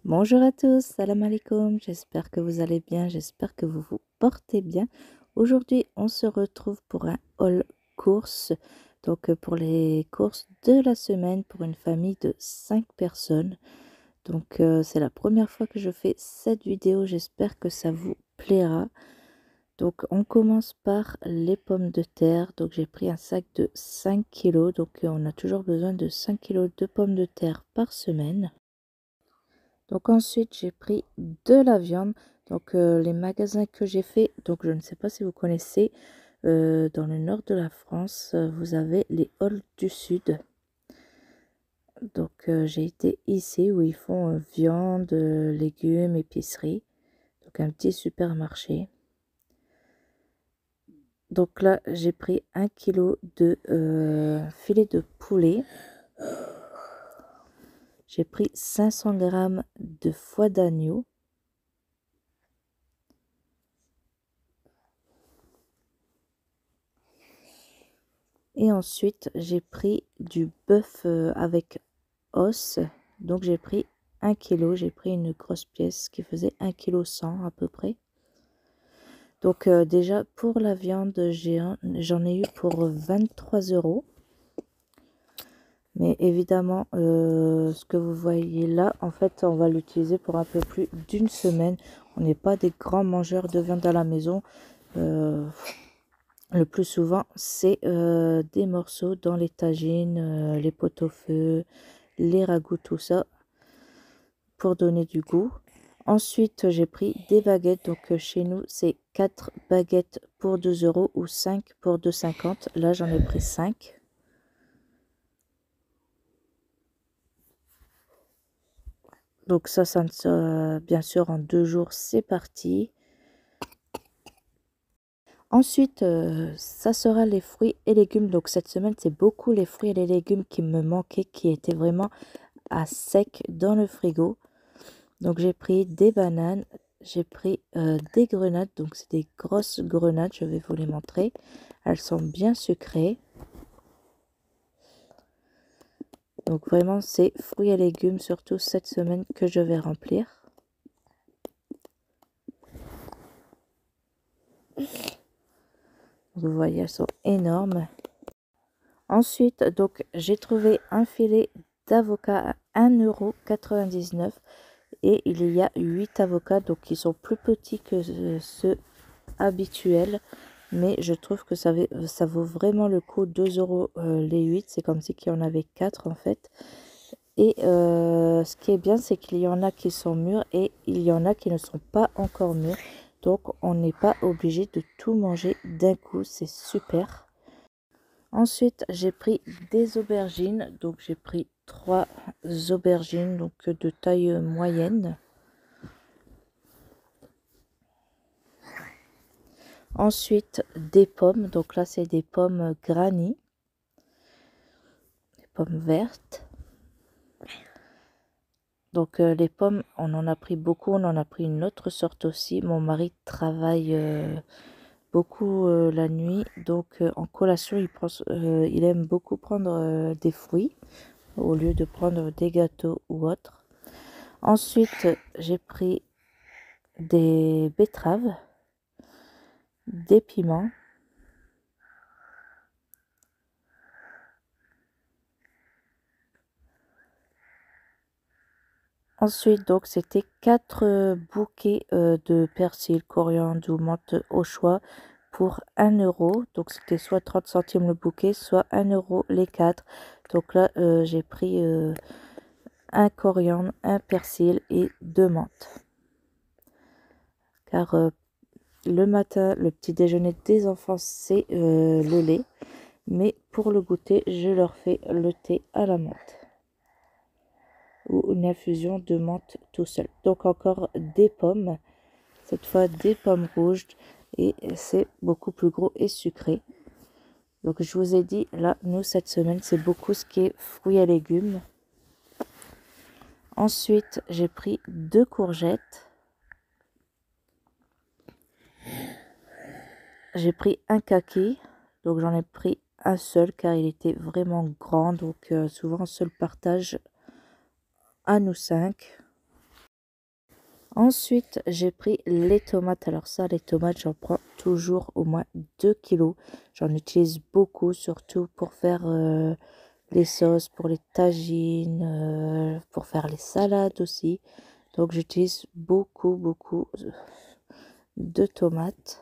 Bonjour à tous, salam alaikum, j'espère que vous allez bien, j'espère que vous vous portez bien. Aujourd'hui, on se retrouve pour un haul course, donc pour les courses de la semaine pour une famille de 5 personnes. Donc c'est la première fois que je fais cette vidéo, j'espère que ça vous plaira. Donc on commence par les pommes de terre, donc j'ai pris un sac de 5 kilos, donc on a toujours besoin de 5 kilos de pommes de terre par semaine. Donc ensuite j'ai pris de la viande. Donc les magasins que j'ai fait, donc je ne sais pas si vous connaissez, dans le nord de la France, vous avez les halls du sud. Donc j'ai été ici où ils font viande, légumes, épicerie. Donc un petit supermarché. Donc là j'ai pris 1 kilo de filet de poulet. J'ai pris 500 grammes de foie d'agneau. Et ensuite, j'ai pris du bœuf avec os. Donc, j'ai pris 1 kg. J'ai pris une grosse pièce qui faisait 1,1 kg à peu près. Donc, déjà, pour la viande, j'en ai eu pour 23 €. Mais évidemment, ce que vous voyez là, en fait, on va l'utiliser pour un peu plus d'une semaine. On n'est pas des grands mangeurs de viande à la maison. Le plus souvent, c'est des morceaux dans les tagines, les pot-au-feu, les ragoûts, tout ça, pour donner du goût. Ensuite, j'ai pris des baguettes. Donc, chez nous, c'est 4 baguettes pour 2 € ou 5 pour 2,50 €. Là, j'en ai pris 5. Donc, ça bien sûr, en 2 jours, c'est parti. Ensuite, ça sera les fruits et légumes. Donc, cette semaine, c'est beaucoup les fruits et les légumes qui me manquaient, qui étaient vraiment à sec dans le frigo. Donc j'ai pris des bananes, j'ai pris des grenades, donc c'est des grosses grenades, je vais vous les montrer. Elles sont bien sucrées. Donc vraiment c'est fruits et légumes, surtout cette semaine que je vais remplir. Vous voyez, elles sont énormes. Ensuite, donc j'ai trouvé un filet d'avocat à 1,99 € et il y a 8 avocats, donc qui sont plus petits que ceux habituels. Mais je trouve que ça vaut vraiment le coup. 2 € les 8, c'est comme si qu'il y en avait 4 en fait. Et ce qui est bien, c'est qu'il y en a qui sont mûrs et il y en a qui ne sont pas encore mûrs. Donc on n'est pas obligé de tout manger d'un coup, c'est super. Ensuite, j'ai pris des aubergines. Donc j'ai pris 3 aubergines donc de taille moyenne. Ensuite, des pommes. Donc là, c'est des pommes granny. Des pommes vertes. Donc les pommes, on en a pris beaucoup. On en a pris une autre sorte aussi. Mon mari travaille beaucoup la nuit. Donc en collation, il aime beaucoup prendre des fruits au lieu de prendre des gâteaux ou autre. Ensuite, j'ai pris des betteraves, des piments. Ensuite, donc, c'était 4 bouquets de persil, coriandre ou menthe au choix pour 1 €. Donc, c'était soit 30 centimes le bouquet, soit 1 € les 4. Donc là, j'ai pris un coriandre, un persil et 2 menthes. Car le matin, le petit déjeuner des enfants, c'est le lait. Mais pour le goûter, je leur fais le thé à la menthe. Ou une infusion de menthe tout seul. Donc encore des pommes, cette fois des pommes rouges et c'est beaucoup plus gros et sucré. Donc je vous ai dit, là, nous cette semaine, c'est beaucoup ce qui est fruits et légumes. Ensuite, j'ai pris 2 courgettes. J'ai pris un kaki, donc j'en ai pris un seul car il était vraiment grand, donc souvent on se le partage à nous 5. Ensuite, j'ai pris les tomates. Alors ça, les tomates, j'en prends toujours au moins 2 kilos. J'en utilise beaucoup, surtout pour faire les sauces, pour les tagines, pour faire les salades aussi. Donc j'utilise beaucoup de tomates.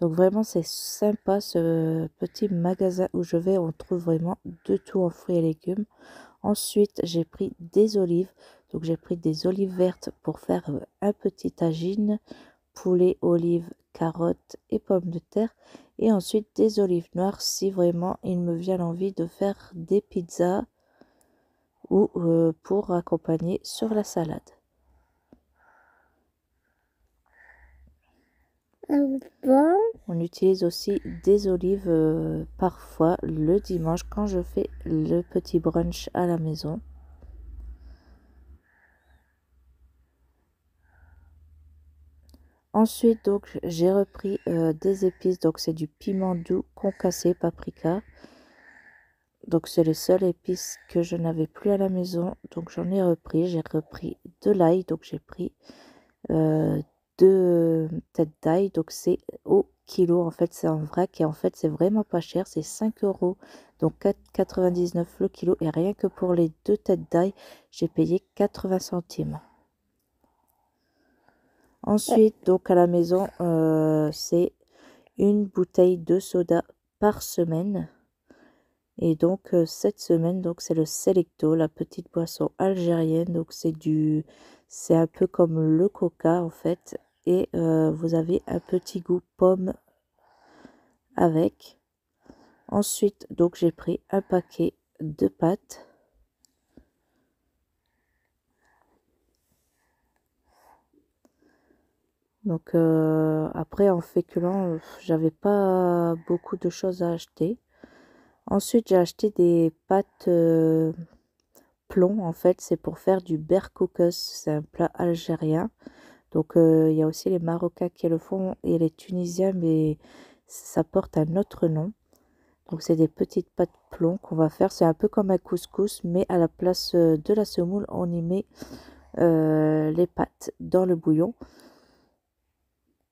Donc vraiment c'est sympa ce petit magasin où je vais, on trouve vraiment de tout en fruits et légumes. Ensuite j'ai pris des olives, donc j'ai pris des olives vertes pour faire un petit tagine, poulet, olives, carottes et pommes de terre. Et ensuite des olives noires si vraiment il me vient l'envie de faire des pizzas ou pour accompagner sur la salade. Bon. On utilise aussi des olives parfois le dimanche quand je fais le petit brunch à la maison. Ensuite, donc, j'ai repris des épices. Donc, c'est du piment doux concassé, paprika. Donc, c'est les seules épices que je n'avais plus à la maison. Donc, j'en ai repris. J'ai repris de l'ail. Donc, j'ai pris euh, 2 têtes d'ail. Donc, c'est au kilo. En fait, c'est en vrac. Et en fait, c'est vraiment pas cher. C'est 5 euros. Donc, 4,99 le kilo. Et rien que pour les 2 têtes d'ail, j'ai payé 80 centimes. Ensuite, donc à la maison, c'est une bouteille de soda par semaine. Et donc cette semaine, donc c'est le Selecto, la petite boisson algérienne. Donc c'est un peu comme le Coca en fait. Et vous avez un petit goût pomme avec. Ensuite, donc j'ai pris un paquet de pâtes. Donc après en féculent, j'avais pas beaucoup de choses à acheter. Ensuite, j'ai acheté des pâtes plomb. En fait, c'est pour faire du berkoukes. C'est un plat algérien. Donc, il y a aussi les Marocains qui le font et les Tunisiens, mais ça porte un autre nom. Donc, c'est des petites pâtes plomb qu'on va faire. C'est un peu comme un couscous, mais à la place de la semoule, on y met les pâtes dans le bouillon.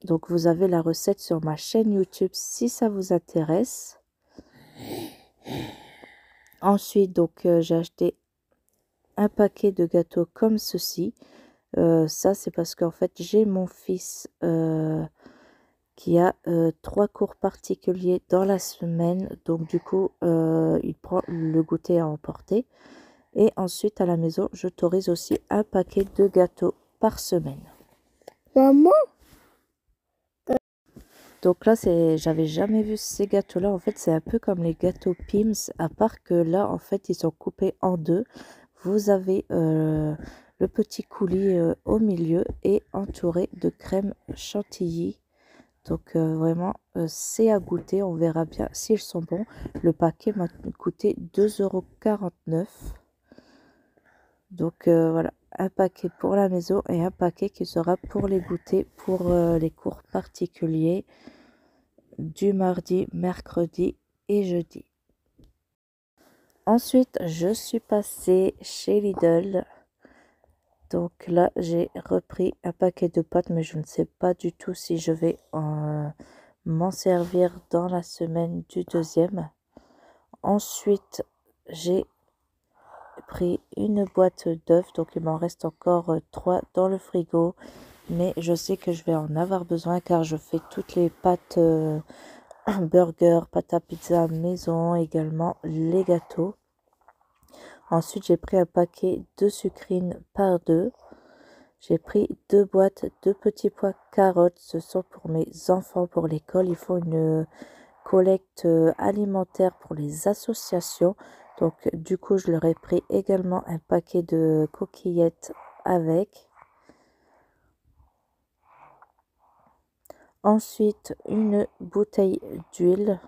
Donc, vous avez la recette sur ma chaîne YouTube si ça vous intéresse. Ensuite, donc, j'ai acheté un paquet de gâteaux comme ceci. Ça, c'est parce qu'en fait, j'ai mon fils qui a 3 cours particuliers dans la semaine. Donc, du coup, il prend le goûter à emporter. Et ensuite, à la maison, j'autorise aussi un paquet de gâteaux par semaine. Maman? Donc là, j'avais jamais vu ces gâteaux-là. En fait, c'est un peu comme les gâteaux Pim's, à part que là, en fait, ils sont coupés en deux. Vous avez le petit coulis au milieu et entouré de crème chantilly. Donc vraiment, c'est à goûter. On verra bien s'ils sont bons. Le paquet m'a coûté 2,49 €. Donc voilà, un paquet pour la maison et un paquet qui sera pour les goûters pour les cours particuliers du mardi, mercredi et jeudi. Ensuite, je suis passée chez Lidl. Donc là, j'ai repris un paquet de pâtes, mais je ne sais pas du tout si je vais m'en servir dans la semaine du deuxième. Ensuite, j'ai pris une boîte d'œufs, donc il m'en reste encore 3 dans le frigo. Mais je sais que je vais en avoir besoin car je fais toutes les pâtes burger, pâte à pizza maison, également les gâteaux. Ensuite, j'ai pris un paquet de sucrines par 2. J'ai pris 2 boîtes de petits pois carottes. Ce sont pour mes enfants pour l'école. Ils font une collecte alimentaire pour les associations. Donc, du coup, je leur ai pris également un paquet de coquillettes avec. Ensuite, une bouteille d'huile.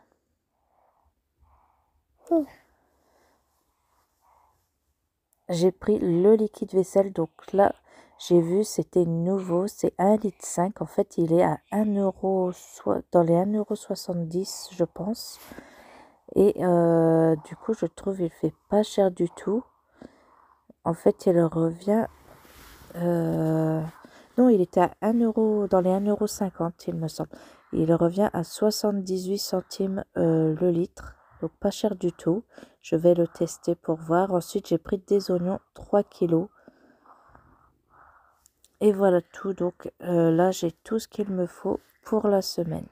J'ai pris le liquide vaisselle. Donc là, j'ai vu, c'était nouveau. C'est 1,5 litre. En fait, il est à 1 €, soit dans les 1,70 € je pense. Et du coup, je trouve il fait pas cher du tout. En fait, il revient... non, il était à 1 euro, dans les 1,50 €, il me semble. Il revient à 78 centimes le litre. Donc pas cher du tout. Je vais le tester pour voir. Ensuite, j'ai pris des oignons 3 kilos. Et voilà tout. Donc là, j'ai tout ce qu'il me faut pour la semaine.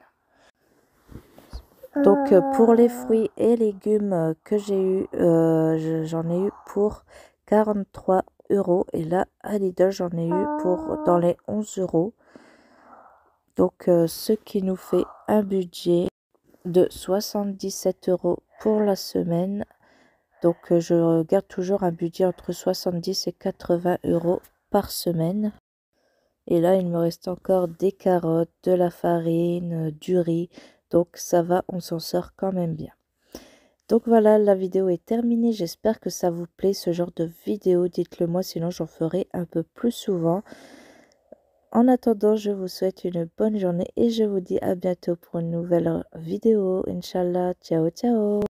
Donc pour les fruits et légumes que j'ai eu, j'en ai eu pour 43 €. Et là, à Lidl, j'en ai eu pour dans les 11 €. Donc ce qui nous fait un budget de 77 € pour la semaine. Donc je garde toujours un budget entre 70 et 80 € par semaine. Et là, il me reste encore des carottes, de la farine, du riz. Donc ça va, on s'en sort quand même bien. Donc voilà, la vidéo est terminée. J'espère que ça vous plaît ce genre de vidéo. Dites-le moi, sinon j'en ferai un peu plus souvent. En attendant, je vous souhaite une bonne journée et je vous dis à bientôt pour une nouvelle vidéo. Inch'Allah, ciao ciao.